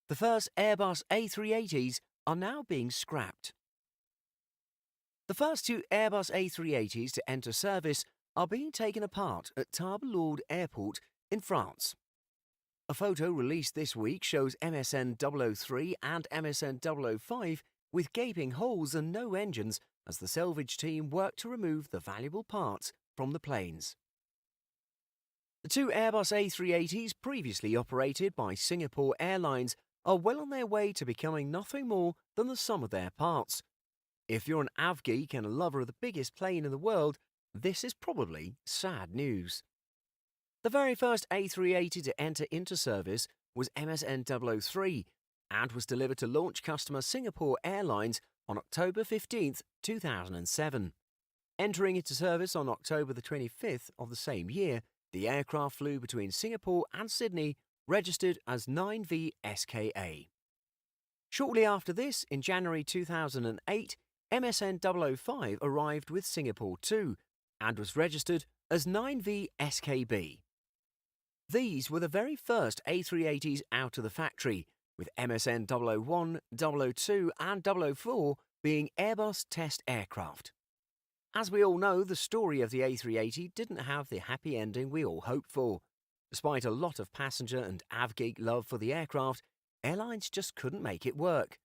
The first Airbus A380s are now being scrapped. The first two Airbus A380s to enter service are being taken apart at Tarbes Lourdes Airport in France. A photo released this week shows MSN003 and MSN005 with gaping holes and no engines as the salvage team work to remove the valuable parts from the planes. The two Airbus A380s previously operated by Singapore Airlines are well on their way to becoming nothing more than the sum of their parts. If you're an av geek and a lover of the biggest plane in the world, this is probably sad news. The very first A380 to enter into service was MSN003 and was delivered to launch customer Singapore Airlines on October 15, 2007. Entering into service on October the 25th of the same year, the aircraft flew between Singapore and Sydney, registered as 9VSKA. Shortly after this, in January 2008, MSN005 arrived with Singapore too and was registered as 9VSKB. These were the very first A380s out of the factory, with MSN001, 002 and 004 being Airbus test aircraft. As we all know, the story of the A380 didn't have the happy ending we all hoped for. Despite a lot of passenger and avgeek love for the aircraft, airlines just couldn't make it work.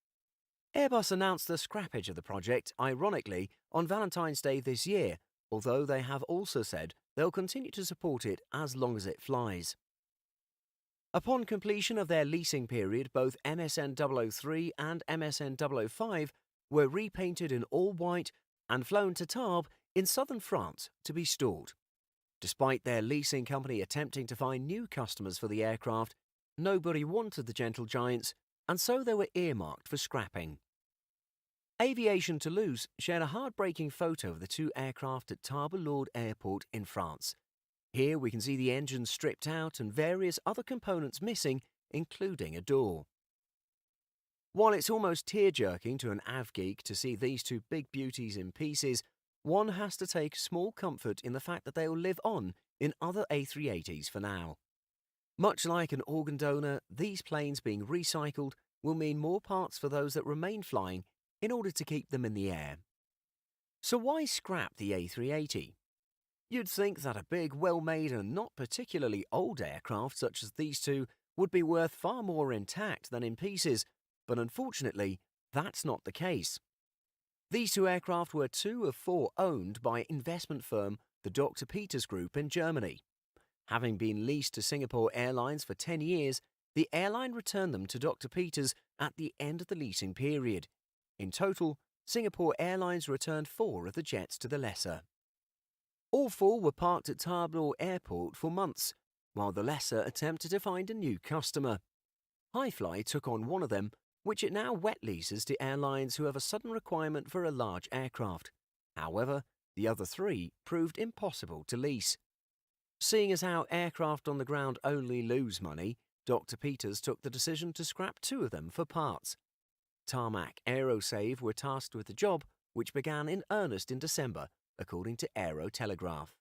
Airbus announced the scrappage of the project, ironically, on Valentine's Day this year, although they have also said they'll continue to support it as long as it flies. Upon completion of their leasing period, both MSN003 and MSN005 were repainted in all white and flown to Tarbes in southern France to be stored. Despite their leasing company attempting to find new customers for the aircraft, nobody wanted the gentle giants, and so they were earmarked for scrapping. Aviation Toulouse shared a heartbreaking photo of the two aircraft at Tarbes Lourdes Airport in France. Here we can see the engines stripped out and various other components missing, including a door. While it's almost tear-jerking to an avgeek to see these two big beauties in pieces, one has to take small comfort in the fact that they will live on in other A380s for now. Much like an organ donor, these planes being recycled will mean more parts for those that remain flying in order to keep them in the air. So why scrap the A380? You'd think that a big, well-made and not particularly old aircraft such as these two would be worth far more intact than in pieces, but unfortunately, that's not the case. These two aircraft were two of four owned by investment firm the Dr. Peters Group in Germany. Having been leased to Singapore Airlines for 10 years, the airline returned them to Dr. Peters at the end of the leasing period. In total, Singapore Airlines returned 4 of the jets to the lessor. All 4 were parked at Tarbes Lourdes Airport for months, while the lessor attempted to find a new customer. Highfly took on one of them, which it now wet leases to airlines who have a sudden requirement for a large aircraft. However, the other 3 proved impossible to lease. Seeing as how aircraft on the ground only lose money, Dr. Peters took the decision to scrap 2 of them for parts. Tarmac Aerosave were tasked with the job, which began in earnest in December, according to Aero Telegraph.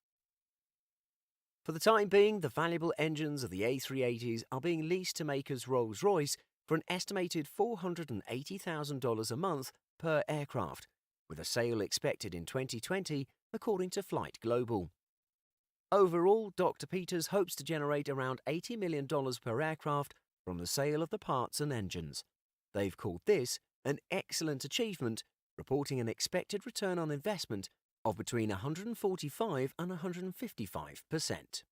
For the time being, the valuable engines of the A380s are being leased to makers Rolls-Royce for an estimated $480,000 a month per aircraft, with a sale expected in 2020, according to Flight Global. Overall, Dr. Peters hopes to generate around $80 million per aircraft from the sale of the parts and engines. They've called this an excellent achievement, reporting an expected return on investment of between 145 and 155%.